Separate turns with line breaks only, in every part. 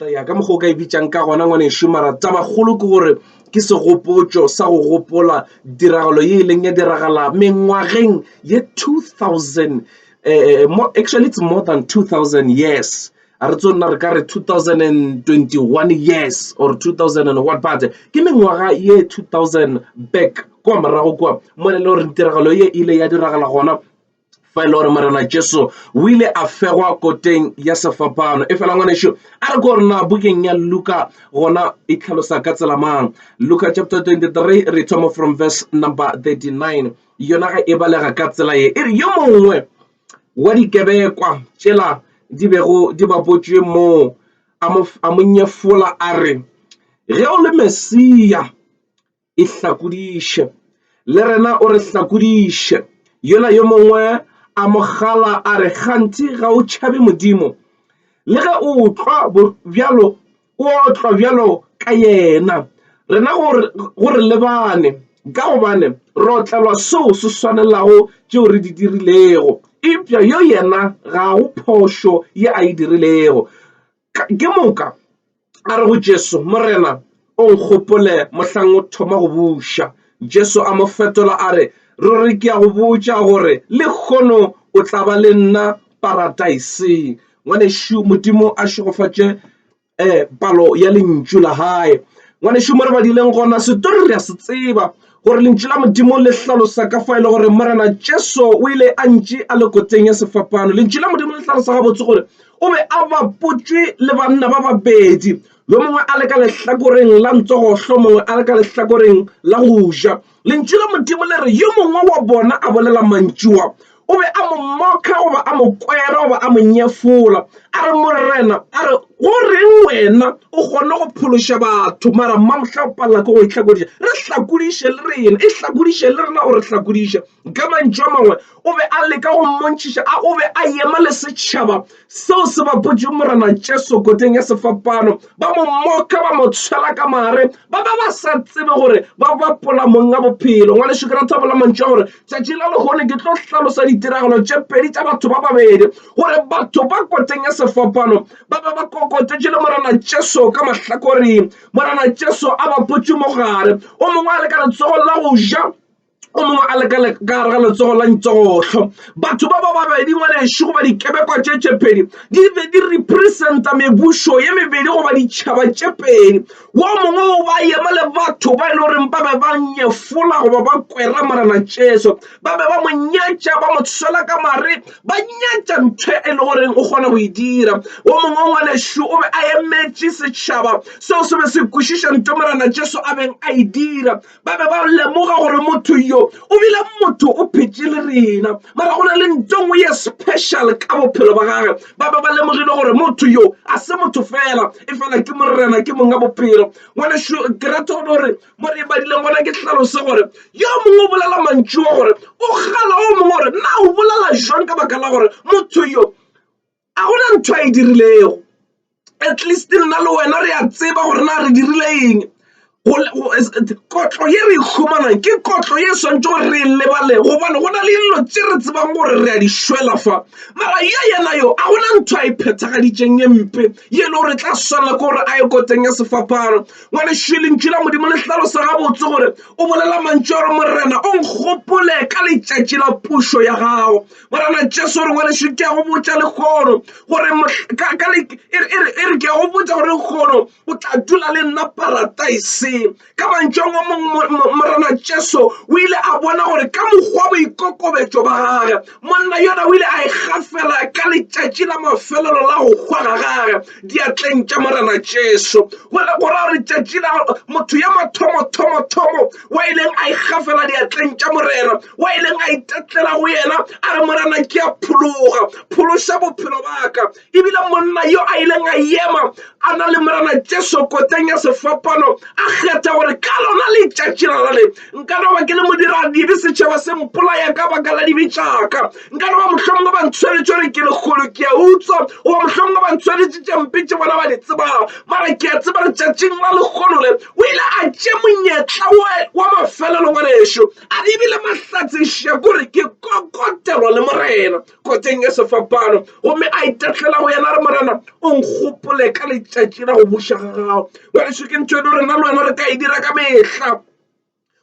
ya ka mokgo ka ibitsang ka gona ngwaneso mara taba kgolo ke gore ke segopotšo sa go gopola tiragalo ye e leng ya diragala mengwageng ye 2000 actually it's more than 2000 years a re tsona re ka re 2021 years or 2000 and what but ke mengwaga ye 2000 back kwa morago kwa mo le gore tiragalo ye ile ya diragala gona fa ile gore Morena Jesu o ile a fegwa koteng ya sefapano e fela ngwaneso a re ko rena bukeng ya Luka gona e tlhalosa ka tsela mang Luka chapter 23 re thoma from verse number 39 yona ga e balega ka tsela ye e re yo mongwe wa dikebekwa tšela di bego di bapotšwe mo a mo nyefola a re ge o le Mesia e hlakodiše le rena o re hlakodiše yola yo mongwe a mogala a re kganti ga o tšhabe modimo le ge o tlwa bjalo ka yena rena gore lebane ka gobane re otlelwa seo se swanelago tšeo re di dirilego ipša yo yena ga go phošo ye a e dirilego ke moka a re go Jesu Morena o nkgopole mohlang o thoma go buša Jesu a mo fetola a re ruri ke a go botša gore le kgono o tla ba le nna paradaiseng ngwaneso modimo a šogofatše palo ya lentšu la hae ngwaneso mo re badileng gona setori re a se tseba gore lentšu la modimo le hlalosa ka fa e le gore Morena Jesu o ile a ntše a le koteng ya sefapano lentšu la modimo le hlalosa gabotse gore o be a bapotšwe le banna ba babedi yo mongwe a le ka lehlakoreng la ntsogohlo mongwe a le ka lehlakoreng la go ja lentšu la modimo le re yo mongwe wa bona a bolela mantšua o be a mo moka goba a mo kwera goba a mo nyefola a re Morena a re go reng wena o kgone go phološa batho mara mamhla o palela ke go ihlakodiša re hlakodiše le rena e hlakodiše le rena o re hlakodiša ka mantšu a mangwe o be a leka go mmontšhiša o be a ema le setšhaba seo se bapotše Morena Jesu koteng ya sefapano ba mo moka ba mo tshwela ka mare ba sa tsebe gore ba bapola mong a bophelo ngwaneso ke rata bola mantšu a gore tšatši la legone ke tlo hlalosa ditiragalo tše pedi tša batho ba babedi gore batho ba koteng ya sefapano ba kokotetše le Morena Jesu ka mahlakoreng Morena Jesu a bapotše mo gare o mongwe a le ka letsogo la go ja o mongwe a le ka gare ga letsogo la ntsogohlo batho ba babedi ngwaneso goba dikebekwa tše pedi di be di representa mebušo ye mebedi goba ditšhaba tše pedi wo mongwe o ba ema le batho ba e le goreng ba be ba nyefola goba ba kwera Morena Jesu ba be ba mo nyatša ba mo tshwela ka mare ba nyatša ntho e le goreng o kgona go e dira wo mongwe ngwaneso o be a emetše setšhaba seo se be se kwešiša ntho Morena Jesu a beng a e dira ba be ba lemoga gore motho yo o bile motho o phetše le rena mara go na le ntongwe ye special ka bophelo ba gage ba be ba lemogile gore motho yo a se motho fela e fela ke Morena ke mong a bophelo ngwaneso ke rata gore mo re badileng gona ke hlalose gore yo mongwe o bolela mantšu wa gore o gala o mongwe gore na o bolela jwang ka baka la gore motho yo a gona ntho a e dirilego at least nna le wena re a tseba gore na re dirile eng kotlo ye re ikhumanang ke kotlo ye swantse gore re lebale gobane go na le dilo tse re tsebang gore re a di šwela fa mara yena yo a gona ntho a e phethagaditšeng ye mpe ye le gore tla swanela ke gore a ye koteng ya sefapano ngwaneso lentšu la modimo le hlalosa gabotse gore o bolela mantšu a gore Morena o nkgopole ka letšatši la pušo ya gago Morena Jesu gore ngwaneso ke a go botša lekgono gore e re ke a go botša gore lekgono o tla dula le nna paradaiseng ka mantšu a Morena Jesu o ile a bona gore ka mokgwa boikokobetšo ba gage monna yona o ile a ikgafela ka letšatši la mafelelo la go hwa ga gage diatleng tša Morena Jesu gore gore tšatši la motho ya mathomo wa ileng a ikgafela diatleng tša Morena wa ileng a itetlela go yena a re Morena ke a phološa bophelo baka ebile monna yo a ileng a ema a na le Morena Jesu koteng ya sefapano a kgetha gore ka lona letšatši la le nka no ba ke le modiradibe setšhaba se mpolaya ka baka la dibetšaka nka no ba mohlomongwe ba ntshwaretše gore ke lekgolo ke a utswa goba mohlomongwe ba ntshwaretše tše mpe tše bona ba di tsebang mara ke a tseba re tšatšing la lekgolo le o ile a tše monyetla wa mafelelo ngwaneso a di ebile mahlatseša kore ke kokotelwa le Morena koteng ya sefapano gomme a itetlela go yena re Morena o nkgopole gopole ka letšatši la go buša ga gago. Ngwaneso ke ntho eno rena le wena re ka e dira ka mehla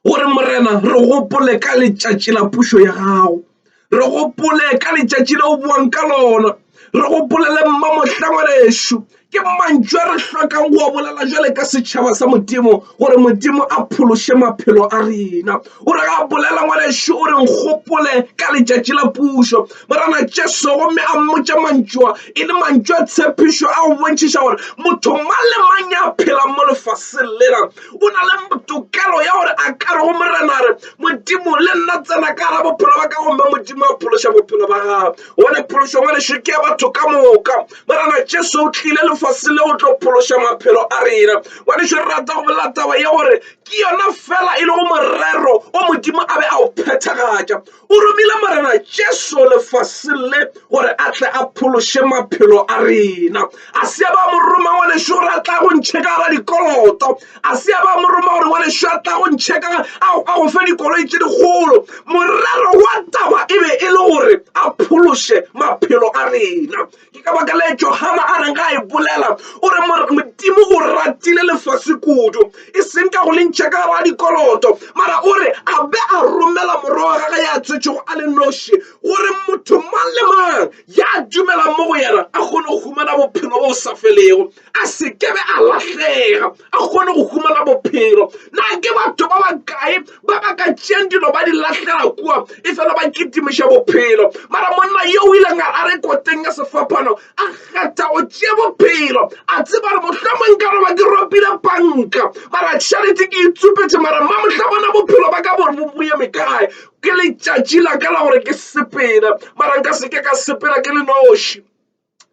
gore morena re gopole ka letšatši la pušo ya gago, re gopole ka letšatši le o buang ka lona, re gopole le Mma Mohlang ngwanešo ke mantšu a re hlokang go a bolela jwale ka setšhaba sa Modimo gore Modimo a phološe maphelo a rena. O re ga bolela ngwanešo o re nkgopole ka letšatši la pušo. Morena Jesu gomme a mmotša mantšua e le mantšu a tshepišo a go bontšhiša gore motho mang le mang ya phelang mo lefaseng lena o na le tokelo ya gore a ka re go morena re Modimo le nna tsena ka gara bophelo ba ka gomme Modimo a phološa bophelo ba gago. Gone phološo ngwanešo ke ya batho ka moka. Morena Jesu o tlile lefaseng le go tlo phološa maphelo a rena. Ngwanešo re rata go bolela taba ya gore ke yona fela e le go morero o Modimo a be a o phethagatša. O romile morena Jesu lefaseng le gore a tle a phološe maphelo a rena. A se ba mo roma ngwanešo gore a tla go ntšheka gara dikoloto, a se ba mo roma gore ngwanešo a tla go ntšheka a go fe dikoloi tše digolo. Morero wa taba e be e le gore a phološe maphelo a rena. Ke ka baka le Johana a reng ga e bolela o re Modimo o ratile lefase kudu e seng ka go le ntšheka gara dikoloto, mara o re a be a romela morwa wa gage ya tsetšego a le noši gore motho mang le mang ya dumela mo go yena a kgone go humana bophelo bo sa felego, a se kebe a lahlega, a kgone go humana bophelo. Na ke batho ba bakae ba ba ka tšeang dilo ba di lahlela kua e fela ba kitimiša bophelo, mara monna yo o ileng a re koteng ya sefapano a kgetha go tšea bophelo a tseba re mohlomong ka roba ke ropile panka mara charity ke itsupetše mara Mma Mohlang bona bophelo ba ka bore bo boeme kae ke letšatši la ka la gore ke sepela mara nka seke ka sepela ke le noši.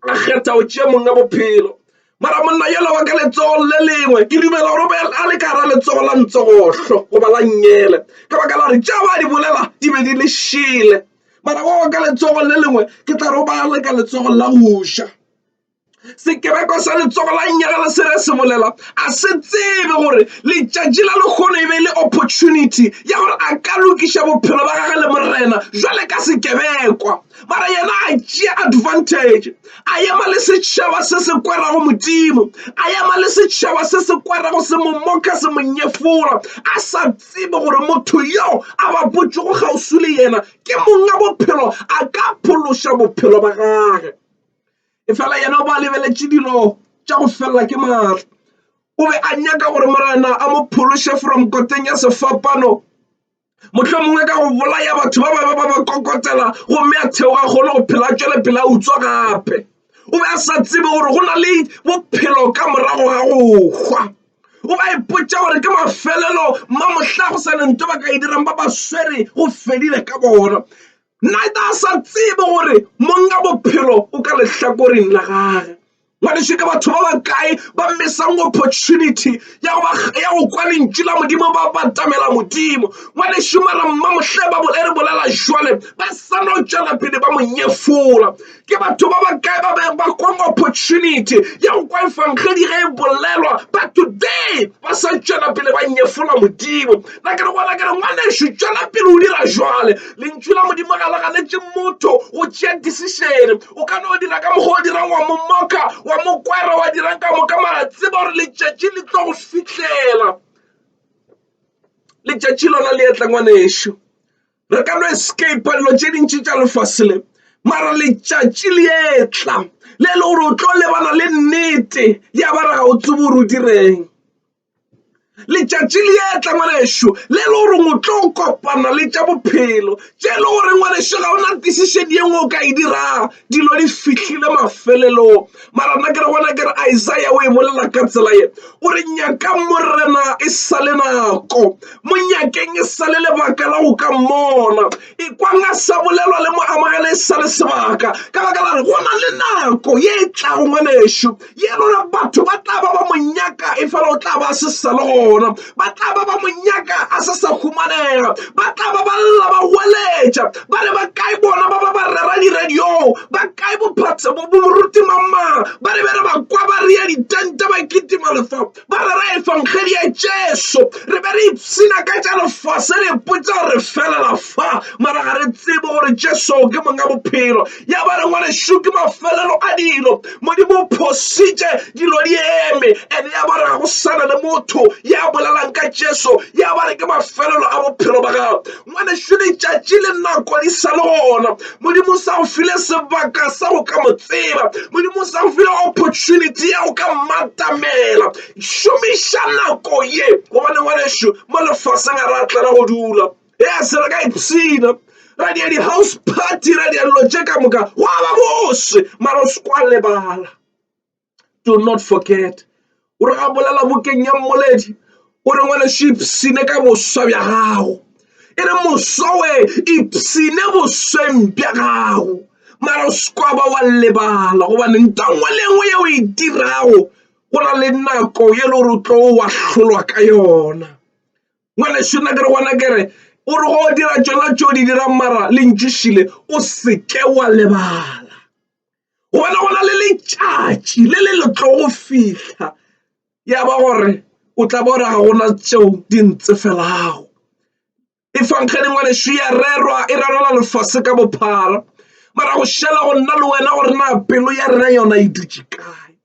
A kgetha go tšea monga bophelo mara monna yola wa ka letsogo le lengwe ke dumela gore a le ka gara letsogo la ntsogohlo goba la nnyele ka baka la gore tša ba di bolela di be di le šile, mara wa ka letsogo le lengwe ke tla re ba le ka letsogo la goša. Sekebeko sa letsogo la nnyagela se re se bolela a se tsebe gore letšatši la lekgono e be le opportunity ya gore a ka lokiša bophelo ba gage le morena jwale ka sekebekwa, mara yena a tšea advantage a ema le setšhaba se se kwerago Modimo, a ema le setšhaba se se kwerago se mo moka se mo nyefola a sa tsebe gore motho yo a ba botšego kgauswi le yena ke monga bophelo a ka phološa bophelo ba gage. E fela yena o ba lebeletše dilo tša go felela ke maatla, o be a nyaka gore morena a mo phološe from koteng ya sefapano mohlomongwe ka go bolaya batho ba ba kokotela gomme a theoga kgone go phela tšwele pele a utswa gape. O be a sa tsebe gore go na le bophelo ka morago ga go hwa. O ba ipotša gore ke mafelelo Mma Mohlang go sa ne nto ba ka e dirang ba ba swere go fedile ka bona. Naita a sa tsebe gore monga bophelo o ka lehlakoreng la gage. Ngwanešo ke batho ba bakae ba missang opportunity ya go kwa lentšu la Modimo ba batamela Modimo. Ngwanešo mara Mma Mohlang ba re bolela jwale ba sa no tšwela pele ba mo nyefola. Ke batho ba bakae ba kwang opportunity ya go kwa efankgedi ge e bolelwa but today ba sa tšwela pele ba nyefola Modimo. Na ke re bona ke re ngwanešo tšwela pele o dira jwale lentšu la Modimo ga le ganetše motho go tšea decision o ka no dira ka mokgwa o dirang wa momoka wa mokwera wa dirang ka moka mara tseba gore letšatši le tlo go fitlhela, letšatši lona le etla ngwanešo re ka no escape dilo tše dintši tša lefase le mara letšatši le etla le le gore o tlo lebana le nnete ya ba re ga o tsebe gore o direng. Letšatši le etla ngwanešo le le gore o tlo kopana le tša bophelo tše le gore ngwanešo ga ona decision ye nngwe o ka e dira dilo di fihlile mafelelong. Mara nna ke re bona ke re Isaiah o e bolela ka tsela ye o re nyaka morena e sa le nako mo nyakeng e sa le lebaka la go ka mmona e kwang a sa bolelwa le mo amogele e sa le sebaka ka baka la re go na le nako ye e tlago ngwanešo ye le gore batho ba tla ba mo nyaka e fela o tla ba se sa le bona ba tla ba monyaka a sa humanega ba tla ba lla ba weletša ba le ba kae bona ba rera di-radio ba kae boruti mama ba re bere ba kwa ba ria ditente ba kitima lefa ba rera efangeli ya Jesu re be re ipsina ka tša lefase re ipotsa gore re felela fa mara ga re tsebe gore Jesu ke monga bophelo ya ba re ngwane shu ke mafelelo a dilo modimo o phositše dilo di eme and ya ba re ga go sana le motho ya bolelang ka Jesu ya ba re ke mafelelo a bophelo ba gago ngwane shu letšatši le nako di sa le gona modimo sa go file sebaka sa go ka mo tseba modimo sa go file opportunity ya go ka matamela šomiša nako ye gobane ngwaneso mo lefaseng a re a tlela go dula se re ka ipsina ra dia di-house party ra dia dilo tše ka moka wa ba bose mara o se kwa lebala. Do not forget o re ga bolela bukeng ya Mmoledi o re ngwaneso ipsine ka boswa bja gago e re moswa we ipsine bosweng bja gago mara o se kwa ba wa lebala gobane ntangwe le nngwe ye o e dirago go na le nako ye le gore o tlo wa hlolwa ka yona ngwaneso nna ke re gona kere o re go dira tšona tšeo di dirang mara le ntšišile o seke wa lebala gobane go na le letšatši le le tlo go fihla ya ba gore o tla ba gore ga gona tšeo di ntse felago efangedi ngwaneso ya rerwa e rerela lefase ka bophara mara go šela go nna le wena gore na pelo ya rena yona e dutše kae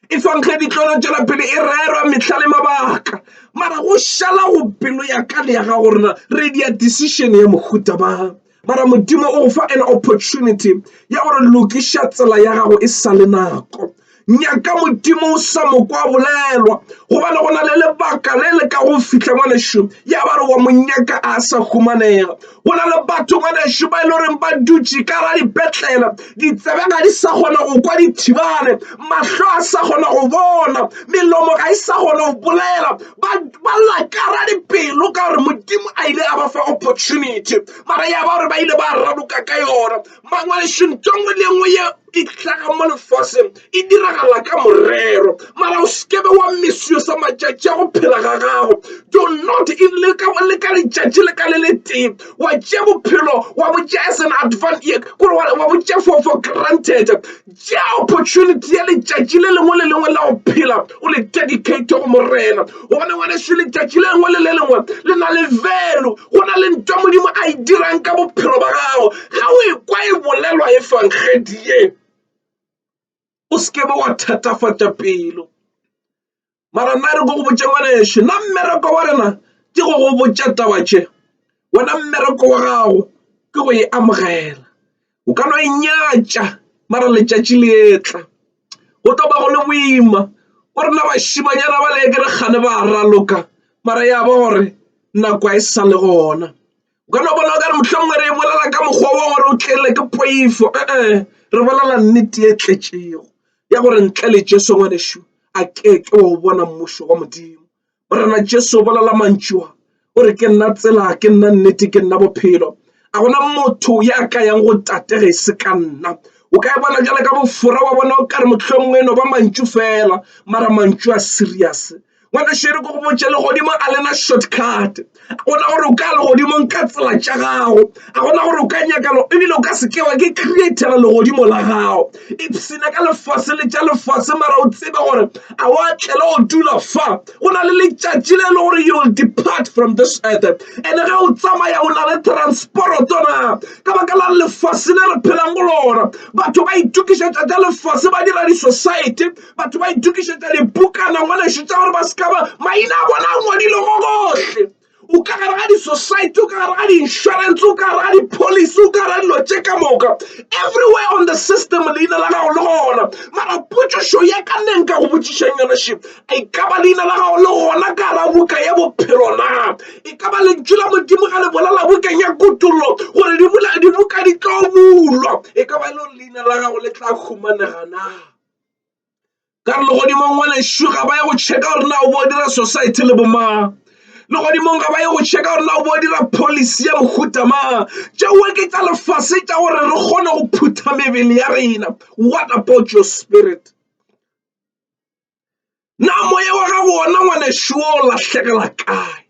efangedi tlona tšwela pele e rerwa mehla le mabaka mara go šala go pelo ya ka le ya ga gorena re dia decision ya mohuta mang mara modimo o fa an opportunity ya gore lokiša tsela ya gago e sa le nako nyaka modimo o sa mo kwa bolelwa gobane go na le lebaka le le ka go fitlha ngwaneso ya ba re wa monyaka a sa humanega go na le batho ngwaneso ba e le goreng ba dutše ka ra dipetlela ditsebe ga di sa kgona go kwa dithibane mahlo a sa kgona go bona melomo ga e sa kgona go bolela ba lla ka ra dipelo ka gore modimo a ile a ba fa opportunity mara ya ba gore ba ile ba raduka ka yona ngwaneso ntongwe le nngwe ye e hlaga mo lefaseng e diragala ka morero mara o sekebe wa misuse matšatši a go phela ga gago do not le ka letšatši le ka le le tee wa tšea bophelo wa botšea as an advantage wa botšea for granted tšea opportunity ya letšatši le lengwe le lengwe la go phela o le dedicate go morena gobane ngwaneso letšatši le lengwe le le lengwe le na le velu go na le ntwa modimo a e dirang ka bophelo ba gago ga o e kwa e bolelwa efangedi ye o sekebe wa thatafatša pelo mara nna re go go botša ngwaneso nna mmereko wa rena ke go go botša taba tše wena mmereko wa gago ke go e amogela o ka no e nyatša mara letšatši le etla go tlo ba go le boima o rena bašimanyana ba le ke re kgane ba raloka mara ya ba gore nako a e sa le gona o ka no bona o ka re mohlomongwe re e bolela ka mokgwa wa gore o tlele ke poifo re bolela nnete e tletšego ya gore ntle le Jesu ngwaneso a keke wa o bona mmušo wa modimo morena Jesu o bolela mantšwa o re ke nna tsela ke nna nnete ke nna bophelo a gona motho ya ka yang go tate ge se ka nna o ka e bona jale ka bofora wa bona o ka re mohlomongwe eno ba mantšu fela mara mantšu a serious ngwaneso re go go botše legodimo a lena shortcut gona gore o ka legodimong ka tsela tša gago a gona gore o ka nyakalo ebile o ka sekewa ke createla legodimo la gago ipsina ka lefase le tša lefase mara o tsebe gore a wa tlela o dula fa go na le letšatši le le gore you will depart from this earth and ge o tsamaya o na le transportona ka baka la lefase le re phelang go lona batho ba itukišetša tša lefase ba dira di-society batho ba itukišetša dibukana ngwaneso tša gore ba sekaba maina a bona a ngwadile go gohle o ka gare ga di-society o ka gare ga di-insurance o ka gare ga di-policy o ka gare ga dilo tše ka moka everywhere on the system leina la gago le gona mara potšišo ya ka neng ka go botšišeng yonaship e ka ba leina la gago le gona ka gare buka ya bophelo na e ka ba lentšu la modimo ga le bolela bukeng ya kutullo gore dibuka di tlo bulwa e ka ba le leina la gago le tla humanega na ka re legodimong ngwaneso ga ba ya go checka gore na o bo dira society le bomang legodimong ga ba ya go checka gore na o bo dira policy ya mohuta mang tšeoe ke tša lefase tša gore re kgone go phutha mebele ya rena what about your spirit na moya wa gago ona ngwaneso o latlhegela kae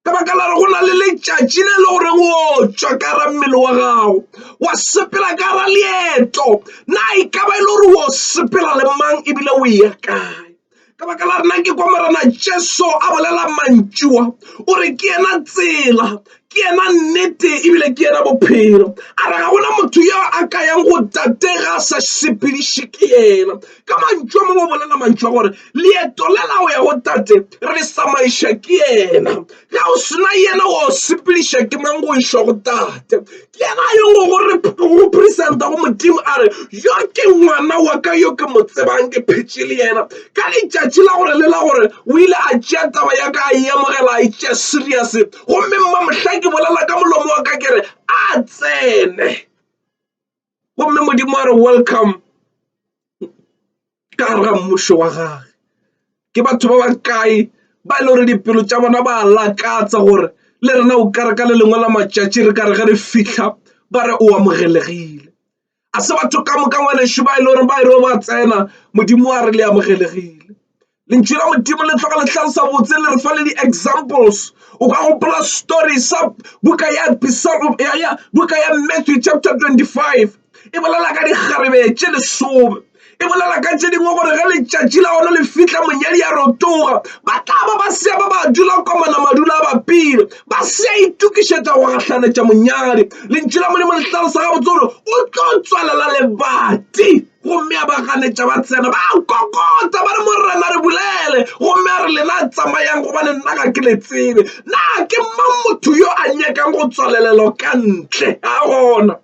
ka baka la re go na le letšatši le le gore o tswa ka ra mmele wa gago wa sepela ka ra leeto na e ka ba e le gore o sepela le mang ebile o ya kae ka baka la rena ke kwa Morena Jesu a bolela mantšiwa o re ke yena tsela ke yena nnete ebile ke yena bophelo a re ga gona motho yo a ka yang go tatega sa sepediše ke yena ka mantšu a mongwe o bolela mantšwa gore leeto le la o ya go tate re samaiša ke yena ga o sena yena o sepediša ke mang go išwa go tate ke yena yo go presenta go modimo a re yo ke ngwana wa ka yo ke mo tsebang ke phetše le yena ka letšatši la gore le la gore o ile a tšea taba ya ka a iamogela a itšea serious gomme mmamohla ke bolela ka molomo wa ka kere a tsene gomme modimo a re welcome ka gare ga mmušo wa gage ke batho ba ba kae ba e le gore dipelo tša bona ba lakatsa gore le rena o kare ka le lengwe la matšatši re kare ge re fitlha ba re o amogelegile a se batho ka moka ngwaneso ba e le gore ba ire ba tsena modimo a re le amogelegile lentšu la modimo le tloga le tlhalosa botse le re fa le di-examples o ka gopola story sa buka ya Matthew chapter 25 e bolela ka dikgarebe tše lesome e bolela ka tše dingwe gore ge letšatši la ona le fitlha monyadi a rotoga ba tla ba sea ba dula komana madula a bapile ba sea itukišetša go gahlana monyadi lentšu la modimo le tlhalosa gabotse gore o tlo tswalela lebati gomme a ba ganetša ba tsena ba kokota ba re morena re bulele gomme a re lena tsamayang gobane nna ga ke le tsebe na ke mang motho yo a nyakang go tswalelelo ka ntle a gona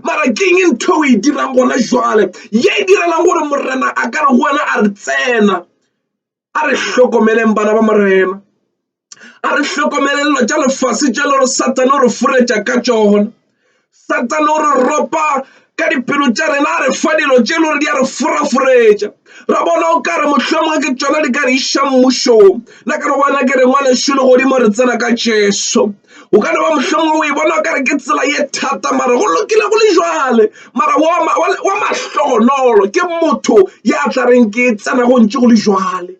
mara ke eng ntho o e dirang gona jwale ye e direlang gore morena a ka re go wena a re tsena a re hlokomeleng bana ba morena a re hlokomelelo tša lefase tša le gore satane o re furetša ka tšona satane o re ropa ka dipelo tša rena a re fa dilo tše le gore di a re furafuretša ra bona o ka re mohlomongwe ke tšona di ka re iša mmušong nna ka re bona ke re ngwaneso le godimo re tsena ka Jesu o ka re ba mohlomongwe o e bona o ka re ke tsela ye thata mara go lokile go le jwale mara wa mahlogonolo ke motho ya tla reng ke tsena go ntše go le jwale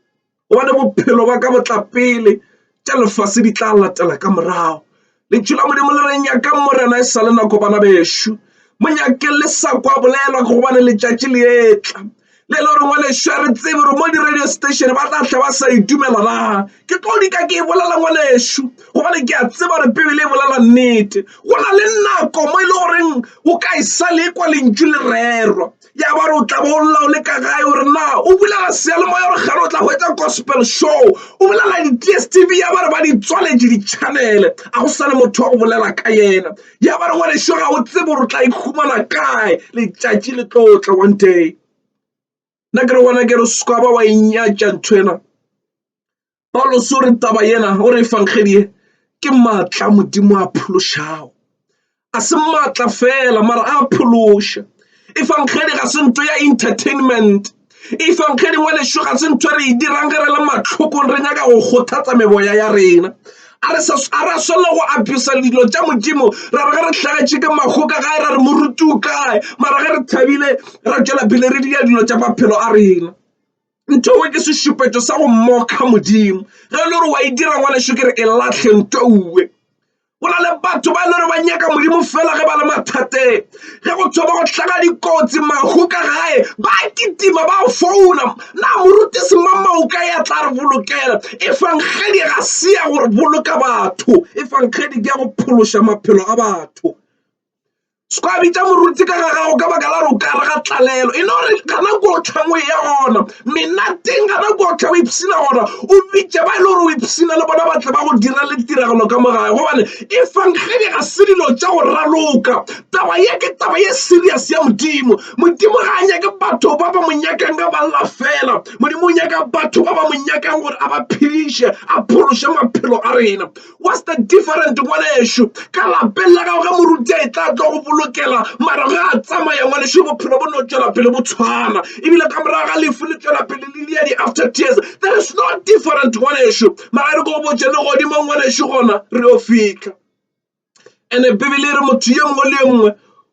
gobane bophelo ba ka botla pele tša lefase di tla latela ka morago lentšu la modimo le re nyaka morena e sa le nako bana bešo monyakeng le sa kwa bolelwa gobane letšatši le etla le le gore ngwaneso a re tsebe gore mo di-radio station ba tla tlha ba sa itumela na ke tlo dika ke e bolela ngwaneso gobane ke a tseba gore bibele e bolela nnete go na le nako mo e le goreng o ka e sa le kwa lentšu le rerwa ya ba re o tla bo lla o le ka gae gore na o bulela sealemoya gore gane o tla hwetša gospel show o bolela di-DSTV ya ba re ba di tswaletše di-channele a go sa le motho wa go bolela ka yena ya ba re ngwaneso ga o tsebe gore o tla ikhumana kae letšatši le tlo tla one day nna ke re bona ke re sekwa ba wa inyatša ntho ena Paulos o re taba yena o re efankgedi ke maatla modimo a phološago a se maatla fela mara a phološa efankgedi ga se ntho ya entertainment efankgedi ngwaneso ga se ntho re e dirang ge re le matlhokong re nyaka go kgothatsa meboya ya rena a re swanela go apesa dilo tša modimo ra re ge re hlagetše ke magoka gae ra re moruti o kae mara ge re thabile ra tšwela pele re dia dilo tša maphelo a rena ntho we ke sešupetšo sa go mmoka modimo ge le gore wa e dira ngwaneso ke re e latlhe ntouwe go na le batho ba e le gore ba nyaka modimo fela ge ba le mathateng ge go thoba go hlaga dikotsi magoka gae ba kitima ba founa na morutisi mamauka ya tla re bolokela efankgedi ga se ya gore boloka batho efankgedi ke ya go phološa maphelo a batho skwa bitša moruti ka ga gago ka baka la re o ka re ga tlalelo e no re gana ko tlhangwe ya gona menateng gana ko tlha o ipsina gona o bitša ba e le gore o ipsina le bona batle ba go dira le tiragalo ka mogae gobane efankgedi ga se dilo tša go raloka taba ye ke taba ye serious ya modimo ga a nyake batho ba ba monyakang ka balla fela modimo o nyaka batho ba ba monyakang gore a ba phediše a phološe maphelo a rena what's the different ngwaneso ka lapeng la gago ga moruti a e tla tlo go bolokela mara ga a tsamaya ngwaneso bophelo bo no tšwela pele bo tshwana ebile ka moraga ga lefu le tšwela pele le dia di-after tears there is no different ngwaneso mara re ko go botse le godimo ngwaneso gona re o fitlha ande bibele re motho ye mongwe le ye mongwe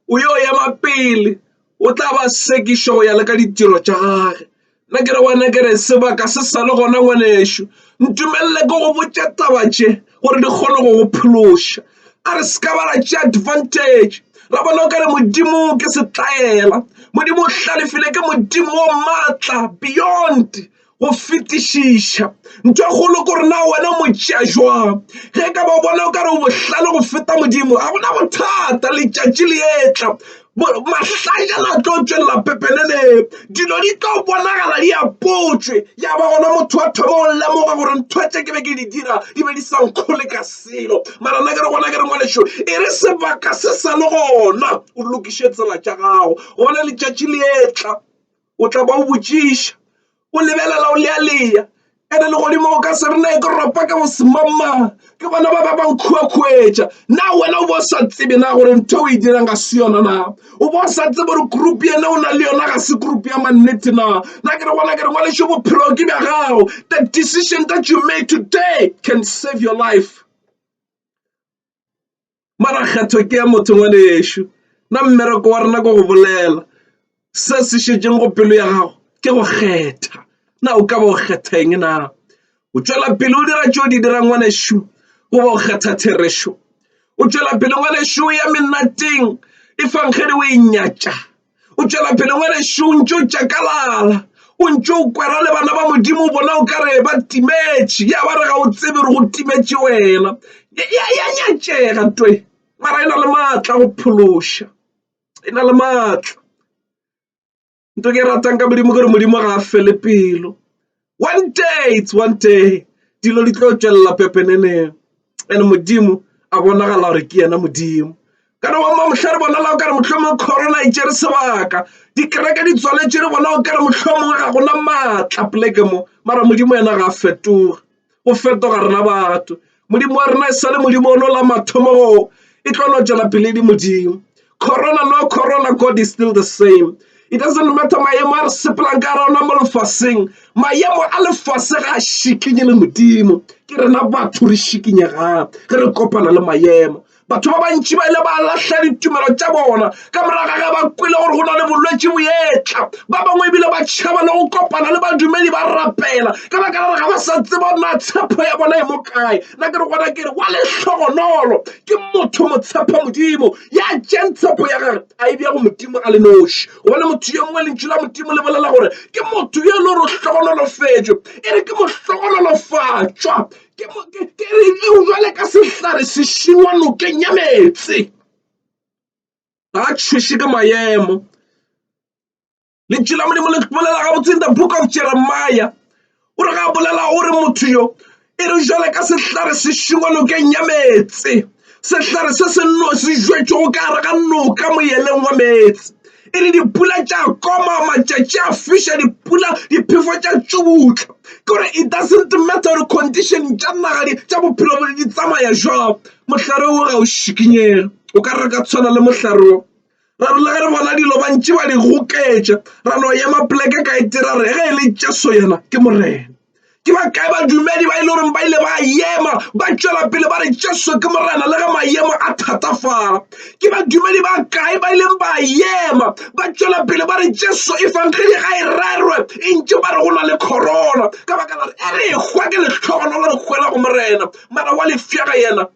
o yo ema pele o tla ba sekišo go ya le ka ditiro tša gage na ke re wena ke re sebaka se sa le gona ngwaneso ntumelele ke go botša taba tše gore di kgone go go phološa a re ska ba ra tšea advantage ra bona o ka re modimo ke setlaela modimo o hlalefile ke modimo o maatla beyond go fetišiša ntho e kgolo ko re na wena mo tšea jwang ge ka ba bona o ka re o bohlale go feta modimo a bona bothata letšatši le etla mahlajana a tlo tšwelela pepenene dilo di tlo bonagala di apotswe ya ba gona motho wa thoba o lemoga gore ntho tše ke be ke di dira di be di sa nkgole ka selo mara nna ke re gona ke re ngwanešo e re sebaka se sa le gona o lokiše tsela tša gago gona letšatši le etla o tla ba o botšiša o lebelela o lealea ene le godimo o ka se re na e ke ropa ka bosemama ke bona ba ba bankhuakhuetša na wena o bo sa tsebe na gore ntho o e dirang ga se yona na o bo sa tsebe gore group ene o na le yona ga se group ya mannete na ke re gona ke re ngwalešo bophelo ke bja gago the decision that you made today can save your life mara kgetho ke ya motho ngwanešo na mmereko wa rena ko go bolela se se šetšeng go pelo ya gago ke go kgetha na o ka ba o kgetha eng na o tšwela pele o dira tšeo di dirang ngwanešo go ba o kgetha therešo o tšwela pele ngwanešo ya mennateng e fankgedi o e nyatša o tšwela pele ngwanešo o ntše o tšakalala o ntše o kwera le bana ba modimo o bona o ka re ba timetše ya ba re ga o tsebe re go timetše wena ya nyatšega twe mara e na le maatla go phološa e na le maatla ntho ke ratang ka modimo ke re modimo ga a fele pelo one day dilo di tlo tšwelela pepeneneng ande modimo a bonagala gore ke yena modimo ka no wa mohlare bonala o ka re mohlomong corona e tšere sebaka dikereke di tswaletše re bona o ka re mohlomong ga gona maatla poleke mo mara modimo yena ga a fetoga go fetoga rena batho modimo wa rena e sa le modimo o no la mathomo go e tlo no tšwela pele di modimo corona no corona God is still the same. It doesn't matter maemo a re sepelang ka ra ona mo lefaseng maemo a lefase ga a šikinye le modimo ke rena batho re šikinyegang ge re kopana le maemo batho ba bantši ba ile ba lahla ditumelo tša bona ka moraga ge ba kwele gore go na le bolwetši boetla ba bangwe ebile ba tšhaba le go kopana le badumedi ba rapela ka baka la re ga ba sa tseba na tshepo ya bona e mo kae nna ke re gona ke re wa lehlogonolo ke motho motshepa modimo ya tšeng tshepo ya gage a e bja go modimo a le noši gobane motho yo mongwe lentšu la modimo le bolela gore ke motho yo le gore hlogonolofetšwe e re ke mohlogonolofatšwa jwale ka sehlare se šingwa nokeng ya metse ga a tšhoše ke maemo lentšu la modimo le bolela gabotse in the book of Jeremiah o re ga a bolela gore motho yo e re jwale ka sehlare se šingwa nokeng ya metse sehlare se se jwetšego ka gare ga noka moyeleng wa metse e re dipula tša koma matšatši a fiša dipula diphefo tša tšubutla kore it doesn't matter the condition tša naga tša bophelo di tsamaya jwang mohlare o ga o šikinyega o ka re ka tshwana le mohlare o ra re re bona dilo bantši ba di goketša ra no ema poleke ka etira re ge e le tšeso yena ke morena ke ba kae badumedi ba ile gore ba ile ba ema ba tšwela pele ba re tšeso ke morena le ge maemo a thatafala ke badumedi ba kae ba ileng ba ema ba tšwela pele ba re tšeso e fankgedi ga e rerwe e ntše ba re go na le corona ka baka la re e re ekgwa ke lehlogonolo re kgwela go morena mara wa lefjaga yena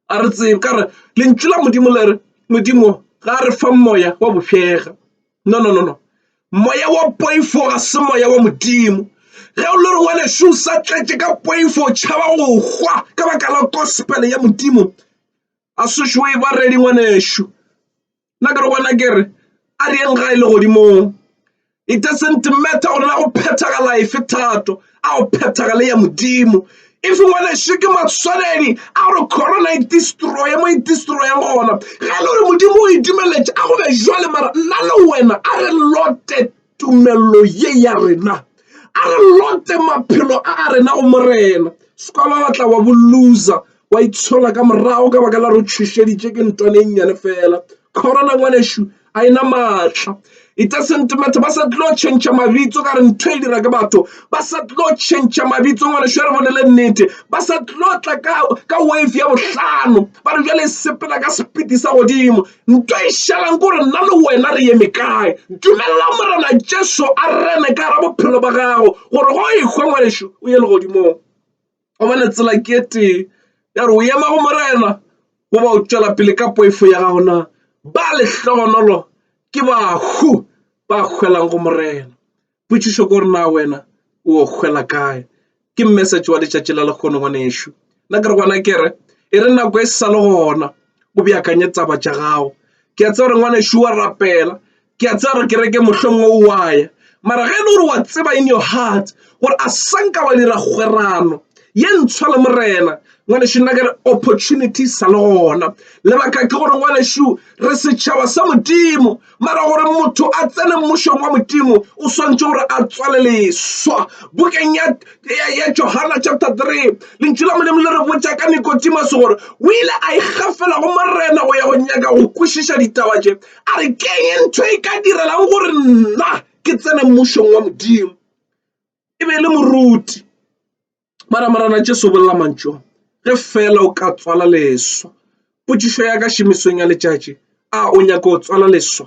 a re tsebe ka re lentšu la modimo le re modimo ga a re fa moya wa bofega no moya wa poifo ga se moya wa modimo ge o le re ngwanešo o sa tletše ka poifo tšhaba go hwa ka baka la gospel ya modimo a sešo e ba redi ngwanešo nna ke re gona ke re a rieng ga e le godimong it doesn't matter gore na go phethagala efe thato a go phethagale ya modimo if ngwanešo ke maswanedi a gore corona e destroye mo e destroyang gona ge e le gore modimo o idumeletše a go be jwale mara nna le wena a re lote tumelo ye ya rena a re lote maphelo a rena go morena ska ba batla wa bolusa wa itshola ka morago ka baka la re tšhošeditše ke ntwane e nnyane fela corona ngwanešo a ena maatla it doesn't matter ba sa tlo change mabitso ka re ntho e dira ke batho ba sa tlo change mabitso ngwana shwere bolele nnete ba sa tlo tla ka wave ya bohlano ba re jale sepela ka speed sa godimo ntho e shalang gore nna le wena re eme kae dumella Morena Jesu a rene ka ra bophelo ba gago gore go ikgwe ngwanesho o ye le godimo o bane tsela ke ete ya re o ema go Morena go ba o tšwela pele ka poifo ya gago na ba le hlogonolo ke bahu ba hwelang go Morena potšišo gore na wena o hwela kae ke message wa letšatši la lekgono ngwanesho nna ke re gona kere e re nako e sa le gona o beakanye taba tša gago ke a tseba gore ngwanesho wa rapela ke a tseba gore ke reke mohlong o waya mara ge e le gore wa tseba in your heart gore a sanka wa dira kgwerano ye ntshwa le Morena ngwanesho nna kere opportunity sa le gona lebaka ke gore ngwanesho re setšhaba sa modimo mara gore motho a tsene mmušong wa modimo o swantse gore a tswale leswa bukeng ya Johana chapter 3 lentšu la modimo le re botša ka Nicodemus gore o ile a ikgafela go Morena go ya go nyaka go kwešiša ditaba tše a re keng ntho e ka direlang gore nna ke tsene mmušong wa modimo e be le moruti mara Morena Jesu bolela mantšo ge fela o ka tswala leswa potšišo ya ka šemisong ya letšatši a o nyaka o tswala leswa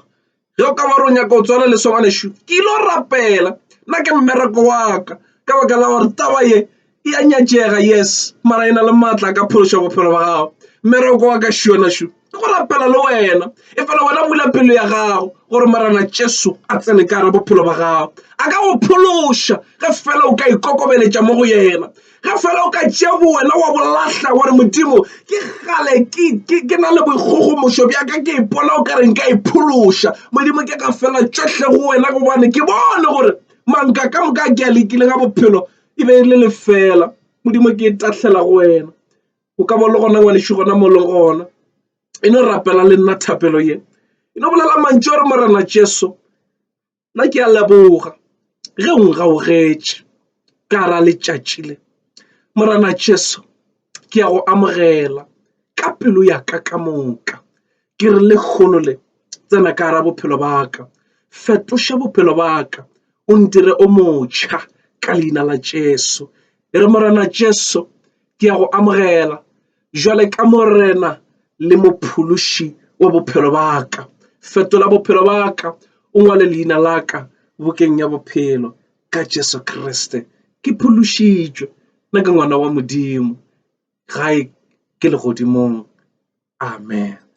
ge o ka ba re o nyaka o tswala leswa ngwanesho ke ilo rapela nna ke mmereko wa ka baka la gore taba ye e a nyatšega yes mara e na le maatla ka phološa bophelo ba gago mmereko wa ka šionašo ke go rapela le wena e fela wena bula pelo ya gago gore Morena Jesu a tsene ka gare bophelo ba gago a ka go phološa ge fela o ka ikokobeletša mo go yena ge fela o ka tšea bo wena wa bolahla gore modimo ke gale ke na le boikgogomošo bja ka ke ipona o ka reng ka iphološa modimo ke ka fela tšohle go wena gobane ke bone gore manka ka moka ke a lekile ga bophelo e be le lefela modimo ke itahlela go wena o ka ba le gona ngwanesho gona mo le gona e no rapela le nna thapelo ye e no bolela mantši gore Morena Jesu nna ke a leboga ge o ngaogetše ka ra letšatši le Morena Jesu ke a go amogela ka pelo ya ka moka ke re le kgono le tsena ka ra bophelo ba ka fetoša bophelo ba ka o ndire o motšha ka leina la Jesu e re Morena Jesu ke a go amogela jwale ka Morena le mophološi wa bophelo ba ka fetola bophelo ba ka o ngwale leina la ka bukeng ya bophelo ka Jesu Kriste ke phološitšwe nna ke ngwana wa modimo gae ke le godimong amen.